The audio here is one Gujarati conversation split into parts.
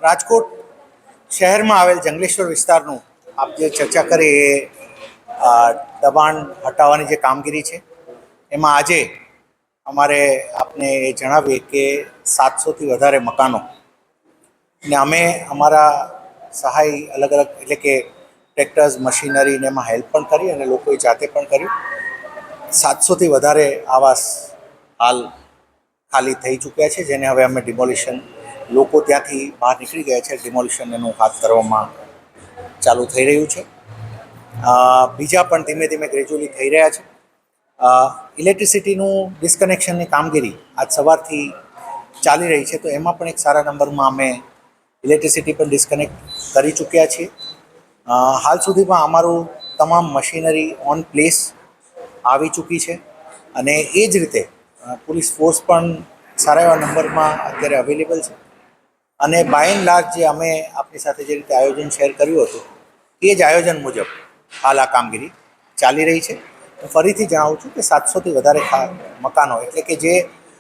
રાજકોટ શહેરમાં આવેલ જંગલેશ્વર વિસ્તારનું આપ જે ચર્ચા કરી એ દબાણ હટાવવાની જે કામગીરી છે એમાં આજે અમારે આપને એ જણાવીએ કે 700થી વધારે મકાનો ને અમે અમારા સહાય અલગ અલગ એટલે કે ટ્રેક્ટર્સ મશીનરીને એમાં હેલ્પ પણ કરી અને લોકોએ જાતે પણ કર્યું. 700થી વધારે આવાસ હાલ ખાલી થઈ ચૂક્યા છે, જેને હવે અમે ડિમોલિશન લોકો ત્યાંથી બહાર નીકળી ગયા છે. ડિમોલિશન એનું હાથ ધરવામાં ચાલુ થઈ રહ્યું છે. બીજા પણ ધીમે ધીમે ગ્રેજ્યુઅલી થઈ રહ્યા છે. ઇલેક્ટ્રિસિટીનું ડિસ્કનેક્શનની કામગીરી આજ સવારથી ચાલી રહી છે, તો એમાં પણ એક સારા નંબરમાં અમે ઇલેક્ટ્રિસિટી પણ ડિસ્કનેક્ટ કરી ચૂક્યા છીએ. હાલ સુધીમાં અમારું તમામ મશીનરી ઓન પ્લેસ આવી ચૂકી છે અને એ જ રીતે પોલીસ ફોર્સ પણ સારા એવા નંબરમાં અત્યારે અવેલેબલ છે અને બાય એન્ડ લાર્જ જે અમે આપણી સાથે જે રીતે આયોજન શેર કર્યું હતું એ જ આયોજન મુજબ હાલ આ કામગીરી ચાલી રહી છે. હું ફરીથી જણાવું છું કે 700થી વધારે મકાનો એટલે કે જે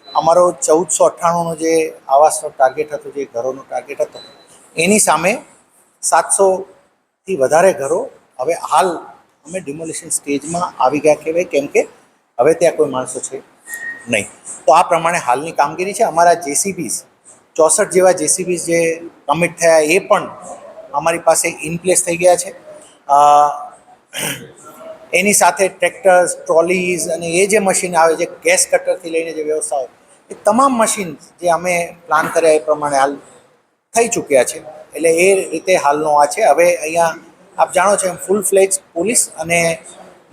અમારો 1498નો જે આવાસનો ટાર્ગેટ હતો, જે ઘરોનો ટાર્ગેટ હતો, એની સામે 700થી વધારે ઘરો હવે હાલ અમે ડિમોલિશન સ્ટેજમાં આવી ગયા કહેવાય, કેમ કે હવે ત્યાં કોઈ માણસો છે નહીં. તો આ પ્રમાણે હાલની કામગીરી છે. અમારા જેસીબીસ 64 જેવા જેસીબીસ જે કમિટ થયા એ પણ અમારી પાસે ઇન પ્લેસ થઈ ગયા છે. એની સાથે ટ્રેક્ટર્સ, ટ્રોલીઝ અને એ જે મશીન આવે, જે ગેસ કટરથી લઈને જે વ્યવસ્થા હોય, એ તમામ મશીન જે અમે પ્લાન કર્યા એ પ્રમાણે હાલ થઈ ચૂક્યા છે. એટલે એ રીતે હાલનો આ છે. હવે અહીંયા આપ જાણો છો એમ ફૂલ ફ્લેજ પોલીસ અને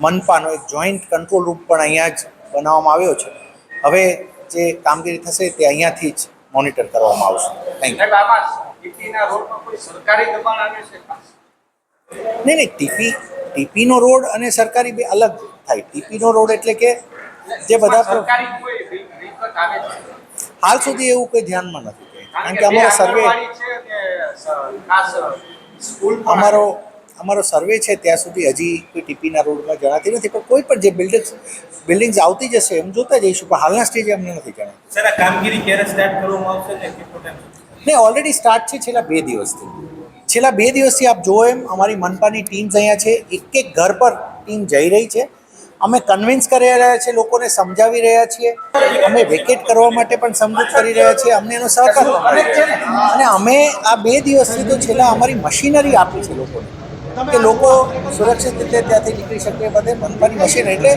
મનપાનો એક જોઈન્ટ કંટ્રોલ રૂમ પણ અહીંયા જ બનાવવામાં આવ્યો છે. હવે જે કામગીરી થશે તે અહીંયાથી જ મોનિટર કરવામાં આવશે. Thank you. નહીં, ટીપીનો રોડ અને સરકારી બે અલગ થાય. ટીપીનો રોડ એટલે કે જે બધા હાલ સુધી એવું કોઈ ધ્યાનમાં નથી, કારણ કે અમારો સર્વે છે ત્યાં સુધી હજી કોઈ ટીપીના રોડમાં જણાતી નથી, પણ કોઈ પણ જે બિલ્ડિંગ્સ આવતી જશે એમ જોતા જઈશું, પણ હાલના સ્ટેજે અમને નથી જણાતું. સર, આ કામગીરી ક્યારે સ્ટાર્ટ કરવામાં આવશે ને કેટલો ટાઈમ? નહીં, ઓલરેડી સ્ટાર્ટ છે છેલ્લા 2 દિવસથી. આપ જુઓ એમ અમારી મનપાની ટીમ્સ અહીંયા છે. એક ઘર પર ટીમ જઈ રહી છે. અમે કન્વિન્સ કરી રહ્યા છીએ, લોકોને સમજાવી રહ્યા છીએ, અમે વેકેટ કરવા માટે પણ સમજૂત કરી રહ્યા છીએ. અમને એનો સહકાર મળે છે અને અમે આ 2 દિવસથી તો છેલ્લા અમારી મશીનરી આપી છે લોકોને કે લોકો સુરક્ષિત રીતે ત્યાંથી નીકળી શકે. બધે મનપાની મશીનરી, એટલે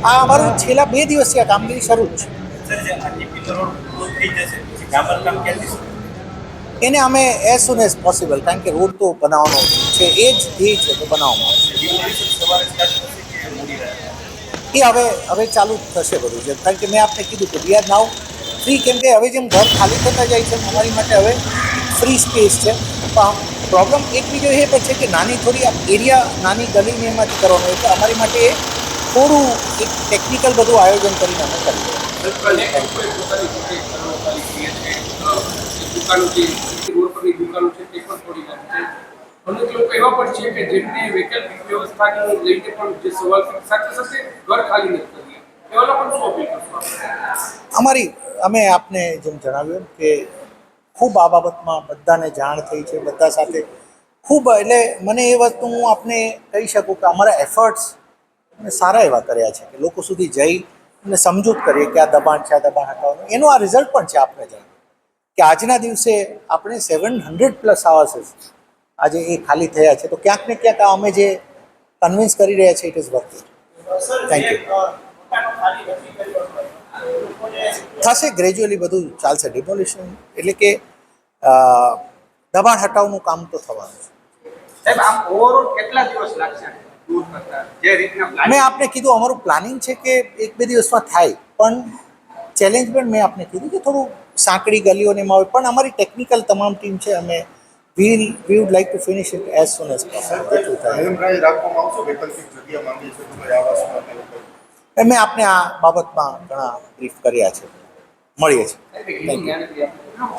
આ અમારું છેલ્લા 2 દિવસથી આ કામગીરી શરૂ જ છે. એને અમે એઝ સુન એઝ પોસિબલ, કારણ કે રોડ તો બનાવવાનો છે, એ જ ધ્યેય છે, તો બનાવવામાં આવશે. એ હવે ચાલુ થશે બધું છે, કારણ કે મેં આપને કીધું કે વી આર નાઉ ફ્રી, કેમ કે હવે જેમ ઘર ખાલી થતા જાય છે અમારી માટે હવે ફ્રી સ્પેસ છે. પણ પ્રોબ્લેમ એક બીજો એ પણ છે કે નાની થોડી એરિયા, નાની ગલીને એમાંથી કરવાનું, એટલે અમારી માટે એ થોડું એક ટેકનિકલ બધું આયોજન કરીને અમે કરી અમે આપને જેમ જણાવ્યું કે ખૂબ આ બાબતમાં બધાને જાણ થઈ છે, બધા સાથે ખૂબ, એટલે મને એ વસ્તુ હું આપને કહી શકું કે અમારા એફર્ટ્સ અમે સારા એવા કર્યા છે કે લોકો સુધી જઈ અને સમજૂત કરીએ કે આ દબાણ છે, આ દબાણ હટાવવાનું. એનું આ રિઝલ્ટ પણ છે. આપણે જાણીએ કે આજના દિવસે આપણે 700+ આવાસીસ આજે એ ખાલી થયા છે, તો ક્યાંક ને ક્યાંક અમે જે કન્વિન્સ કરી રહ્યા છીએ it is worth it. Thank you. થશે ગ્રેજ્યુઅલી, બધું ચાલશે. ડિમોલિશન એટલે કે દબાણ હટાવવાનું કામ તો થવાનું છે. મેં આપને કીધું અમારું પ્લાનિંગ છે કે 1-2 દિવસમાં થાય, પણ ચેલેન્જ પણ મેં આપને કીધું કે થોડું સાંકડી ગલીઓને એમાં હોય, પણ અમારી ટેકનિકલ તમામ ટીમ છે. અમે વી would like to finish it as soon as possible. મેં આપને આ બાબતમાં ઘણા બ્રીફ કર્યા છે. મળીએ છીએ. Thank you.